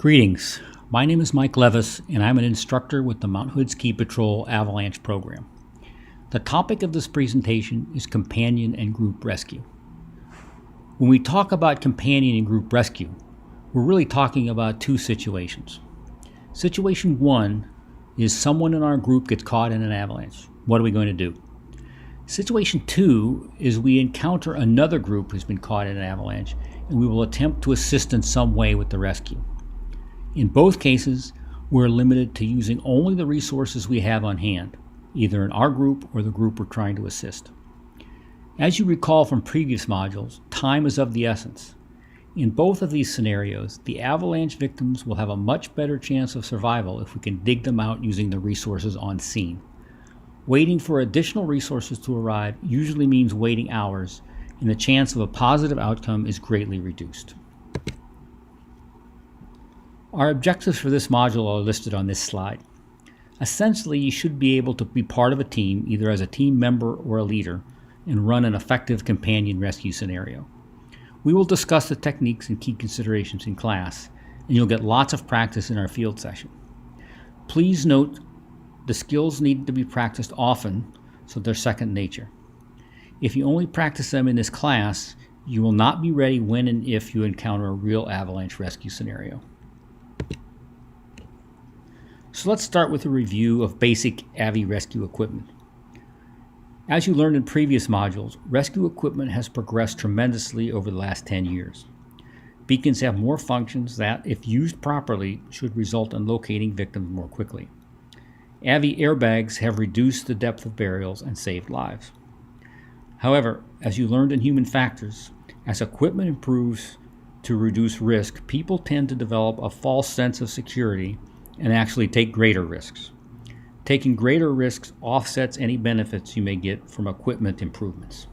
Greetings. My name is Mike Levis, and I'm an instructor with the Mount Hood Ski Patrol Avalanche Program. The topic of this presentation is companion and group rescue. When we talk about companion and group rescue, we're really talking about two situations. Situation one is someone in our group gets caught in an avalanche. What are we going to do? Situation two is we encounter another group who's been caught in an avalanche, and we will attempt to assist in some way with the rescue. In both cases, we're limited to using only the resources we have on hand, either in our group or the group we're trying to assist. As you recall from previous modules, time is of the essence. In both of these scenarios, the avalanche victims will have a much better chance of survival if we can dig them out using the resources on scene. Waiting for additional resources to arrive usually means waiting hours, and the chance of a positive outcome is greatly reduced. Our objectives for this module are listed on this slide. Essentially, you should be able to be part of a team, either as a team member or a leader, and run an effective companion rescue scenario. We will discuss the techniques and key considerations in class, and you'll get lots of practice in our field session. Please note the skills need to be practiced often, so they're second nature. If you only practice them in this class, you will not be ready when and if you encounter a real avalanche rescue scenario. So let's start with a review of basic AVI rescue equipment. As you learned in previous modules, rescue equipment has progressed tremendously over the last 10 years. Beacons have more functions that, if used properly, should result in locating victims more quickly. AVI airbags have reduced the depth of burials and saved lives. However, as you learned in human factors, as equipment improves to reduce risk, people tend to develop a false sense of security and actually take greater risks. Taking greater risks offsets any benefits you may get from equipment improvements.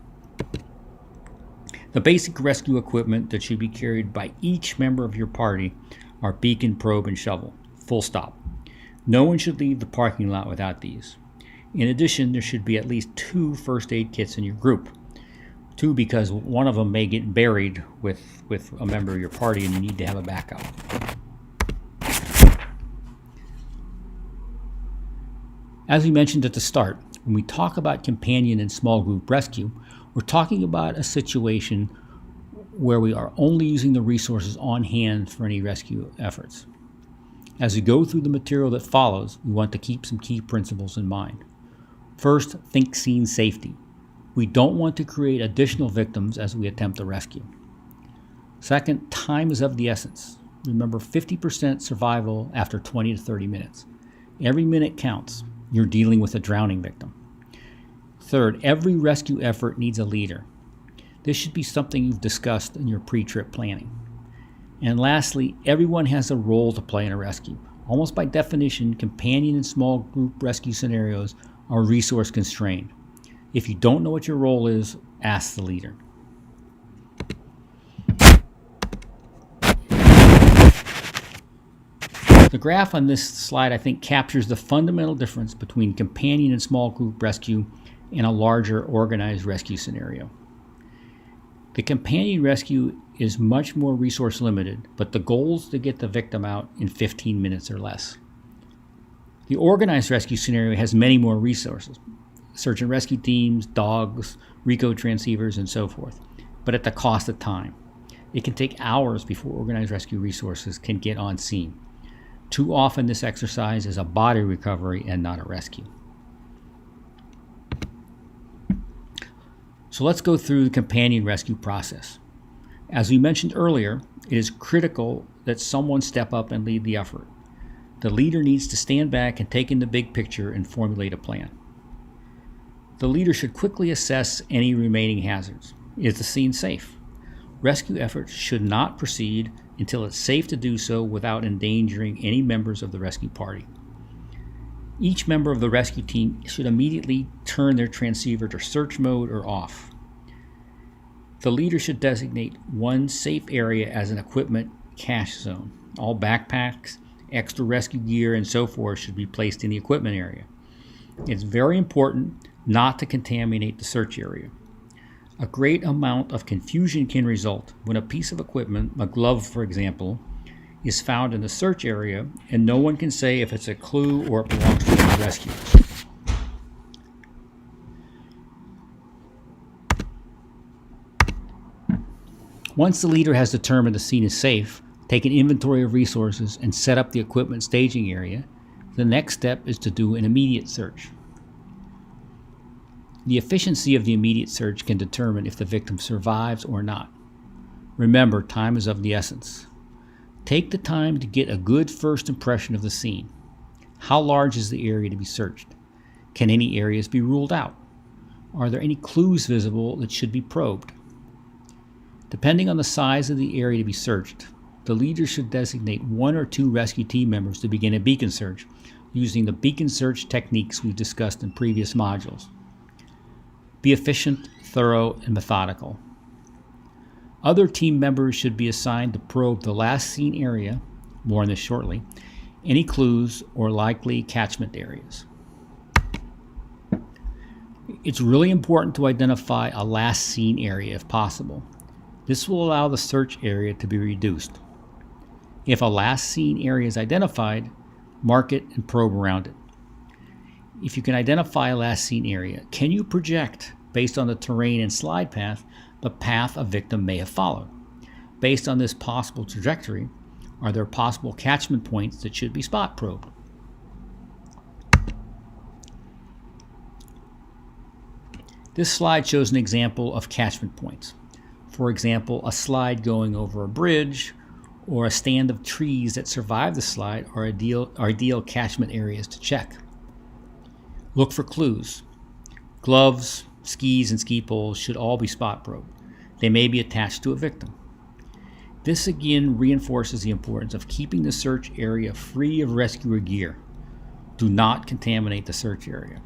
The basic rescue equipment that should be carried by each member of your party are beacon, probe, and shovel. Full stop. No one should leave the parking lot without these. In addition, there should be at least 2 first aid kits in your group. 2 because one of them may get buried with a member of your party and you need to have a backup. As we mentioned at the start, when we talk about companion and small group rescue, we're talking about a situation where we are only using the resources on hand for any rescue efforts. As we go through the material that follows, we want to keep some key principles in mind. First, think scene safety. We don't want to create additional victims as we attempt a rescue. Second, time is of the essence. Remember, 50% survival after 20 to 30 minutes. Every minute counts. You're dealing with a drowning victim. Third, every rescue effort needs a leader. This should be something you've discussed in your pre-trip planning. And lastly, everyone has a role to play in a rescue. Almost by definition, companion and small group rescue scenarios are resource constrained. If you don't know what your role is, ask the leader. The graph on this slide, I think, captures the fundamental difference between companion and small group rescue and a larger organized rescue scenario. The companion rescue is much more resource limited, but the goal is to get the victim out in 15 minutes or less. The organized rescue scenario has many more resources: search and rescue teams, dogs, RICO transceivers, and so forth, but at the cost of time. It can take hours before organized rescue resources can get on scene. Too often this exercise is a body recovery and not a rescue. So let's go through the companion rescue process. As we mentioned earlier, it is critical that someone step up and lead the effort. The leader needs to stand back and take in the big picture and formulate a plan. The leader should quickly assess any remaining hazards. Is the scene safe? Rescue efforts should not proceed until it's safe to do so without endangering any members of the rescue party. Each member of the rescue team should immediately turn their transceiver to search mode or off. The leader should designate one safe area as an equipment cache zone. All backpacks, extra rescue gear, and so forth should be placed in the equipment area. It's very important not to contaminate the search area. A great amount of confusion can result when a piece of equipment, a glove for example, is found in the search area, and no one can say if it's a clue or it belongs to the rescue. Once the leader has determined the scene is safe, take an inventory of resources, and set up the equipment staging area, the next step is to do an immediate search. The efficiency of the immediate search can determine if the victim survives or not. Remember, time is of the essence. Take the time to get a good first impression of the scene. How large is the area to be searched? Can any areas be ruled out? Are there any clues visible that should be probed? Depending on the size of the area to be searched, the leader should designate 1 or 2 rescue team members to begin a beacon search using the beacon search techniques we've discussed in previous modules. Be efficient, thorough, and methodical. Other team members should be assigned to probe the last seen area, more on this shortly, any clues or likely catchment areas. It's really important to identify a last seen area if possible. This will allow the search area to be reduced. If a last seen area is identified, mark it and probe around it. If you can identify a last seen area, can you project, based on the terrain and slide path, the path a victim may have followed? Based on this possible trajectory, are there possible catchment points that should be spot probed? This slide shows an example of catchment points. For example, a slide going over a bridge or a stand of trees that survive the slide are ideal catchment areas to check. Look for clues. Gloves, skis, and ski poles should all be spot probed. They may be attached to a victim. This again reinforces the importance of keeping the search area free of rescuer gear. Do not contaminate the search area.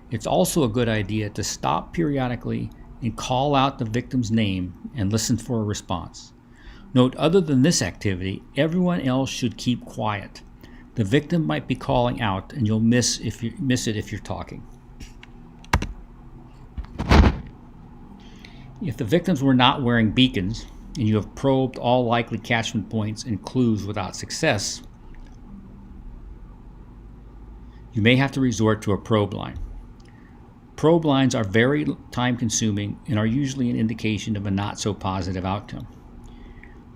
It's also a good idea to stop periodically and call out the victim's name and listen for a response. Note, other than this activity, everyone else should keep quiet. The victim might be calling out and you'll miss it if you're talking. If the victims were not wearing beacons and you have probed all likely catchment points and clues without success, you may have to resort to a probe line. Probe lines are very time-consuming and are usually an indication of a not-so-positive outcome.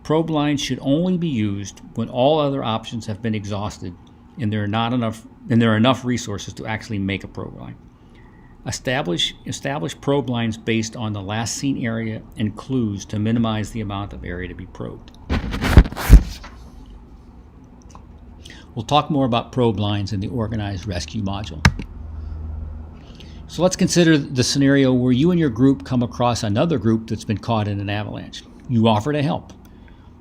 Probe lines should only be used when all other options have been exhausted and there are enough resources to actually make a probe line. Establish probe lines based on the last seen area and clues to minimize the amount of area to be probed. We'll talk more about probe lines in the organized rescue module. So let's consider the scenario where you and your group come across another group that's been caught in an avalanche. You offer to help.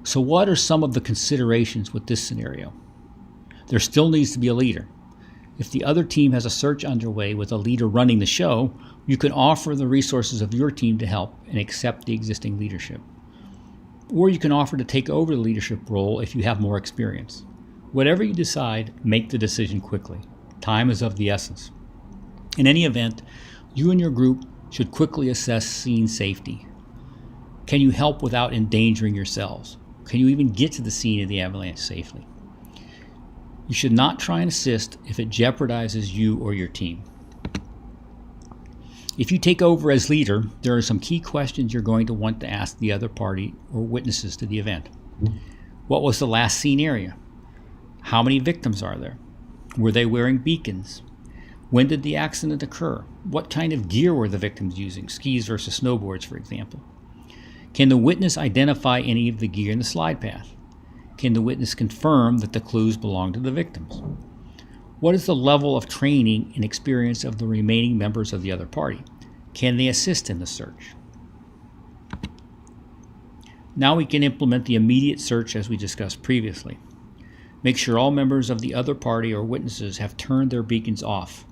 So what are some of the considerations with this scenario? There still needs to be a leader. If the other team has a search underway with a leader running the show, you can offer the resources of your team to help and accept the existing leadership. Or you can offer to take over the leadership role if you have more experience. Whatever you decide, make the decision quickly. Time is of the essence. In any event, you and your group should quickly assess scene safety. Can you help without endangering yourselves? Can you even get to the scene of the avalanche safely? You should not try and assist if it jeopardizes you or your team. If you take over as leader, there are some key questions you're going to want to ask the other party or witnesses to the event. What was the last seen area? How many victims are there? Were they wearing beacons? When did the accident occur? What kind of gear were the victims using? Skis versus snowboards, for example. Can the witness identify any of the gear in the slide path? Can the witness confirm that the clues belong to the victims? What is the level of training and experience of the remaining members of the other party? Can they assist in the search? Now we can implement the immediate search as we discussed previously. Make sure all members of the other party or witnesses have turned their beacons off.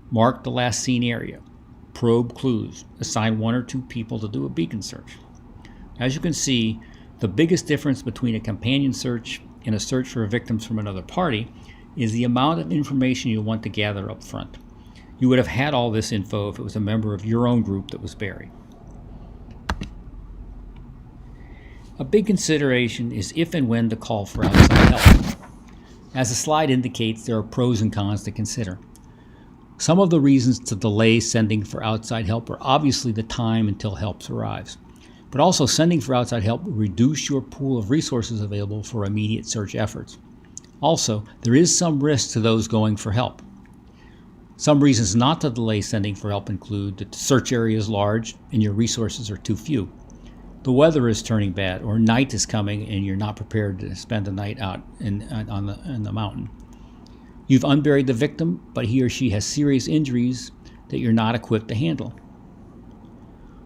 Mark the last seen area. Probe clues. Assign 1 or 2 people to do a beacon search. As you can see, the biggest difference between a companion search and a search for victims from another party is the amount of information you want to gather up front. You would have had all this info if it was a member of your own group that was buried. A big consideration is if and when to call for outside help. As the slide indicates, there are pros and cons to consider. Some of the reasons to delay sending for outside help are obviously the time until help arrives. But also sending for outside help will reduce your pool of resources available for immediate search efforts. Also, there is some risk to those going for help. Some reasons not to delay sending for help include that the search area is large and your resources are too few. The weather is turning bad, or night is coming and you're not prepared to spend the night out in the mountain. You've unburied the victim, but he or she has serious injuries that you're not equipped to handle.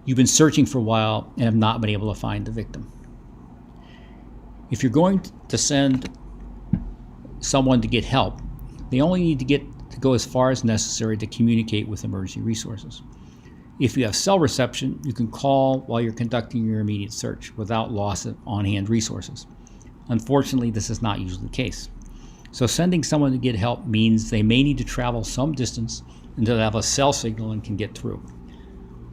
You've been searching for a while and have not been able to find the victim. If you're going to send someone to get help, they only need to go as far as necessary to communicate with emergency resources. If you have cell reception, you can call while you're conducting your immediate search without loss of on-hand resources. Unfortunately, this is not usually the case. So sending someone to get help means they may need to travel some distance until they have a cell signal and can get through.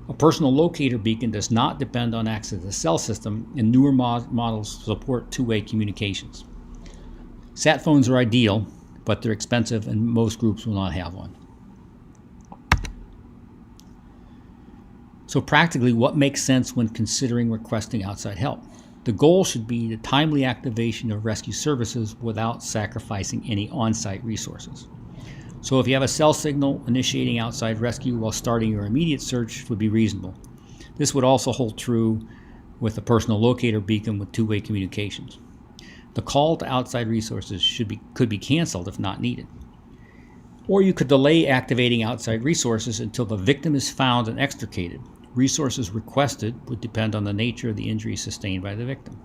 A personal locator beacon does not depend on access to the cell system, and newer models support two-way communications. Sat phones are ideal, but they're expensive and most groups will not have one. So practically, what makes sense when considering requesting outside help? The goal should be the timely activation of rescue services without sacrificing any on-site resources. So if you have a cell signal, initiating outside rescue while starting your immediate search would be reasonable. This would also hold true with a personal locator beacon with two-way communications. The call to outside resources could be canceled if not needed. Or you could delay activating outside resources until the victim is found and extricated. Resources requested would depend on the nature of the injury sustained by the victim.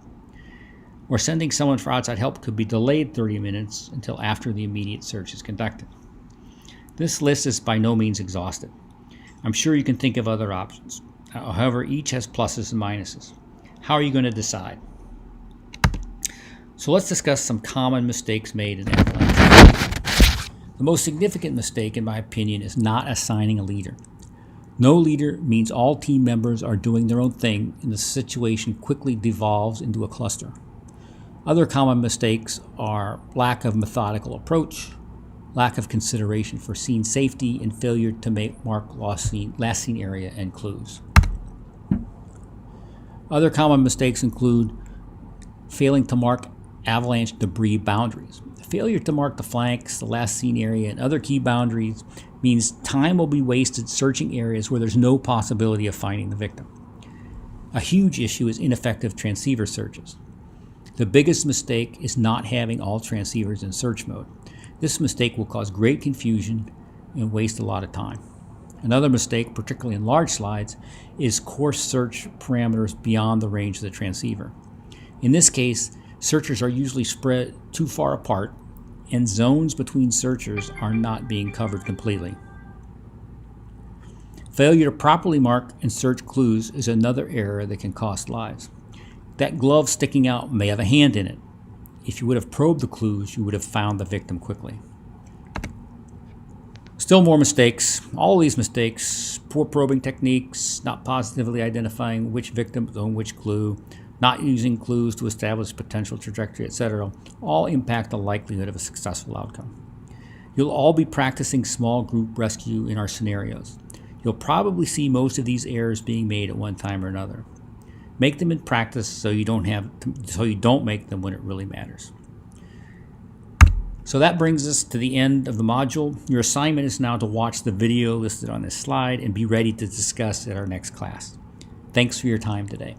Or sending someone for outside help could be delayed 30 minutes until after the immediate search is conducted. This list is by no means exhaustive. I'm sure you can think of other options. However, each has pluses and minuses. How are you going to decide? So let's discuss some common mistakes made in avalanche. The most significant mistake, in my opinion, is not assigning a leader. No leader means all team members are doing their own thing, and the situation quickly devolves into a cluster. Other common mistakes are lack of methodical approach, lack of consideration for scene safety, and failure to mark last seen area and clues. Other common mistakes include failing to mark avalanche debris boundaries. Failure to mark the flanks, the last seen area, and other key boundaries means time will be wasted searching areas where there's no possibility of finding the victim. A huge issue is ineffective transceiver searches. The biggest mistake is not having all transceivers in search mode. This mistake will cause great confusion and waste a lot of time. Another mistake, particularly in large slides, is coarse search parameters beyond the range of the transceiver. In this case, searchers are usually spread too far apart, and zones between searchers are not being covered completely. Failure to properly mark and search clues is another error that can cost lives. That glove sticking out may have a hand in it. If you would have probed the clues, you would have found the victim quickly. Still more mistakes. All these mistakes, poor probing techniques, not positively identifying which victim on which clue, not using clues to establish potential trajectory, etc., all impact the likelihood of a successful outcome. You'll all be practicing small group rescue in our scenarios. You'll probably see most of these errors being made at one time or another. Make them in practice so you don't make them when it really matters. So that brings us to the end of the module. Your assignment is now to watch the video listed on this slide and be ready to discuss at our next class. Thanks for your time today.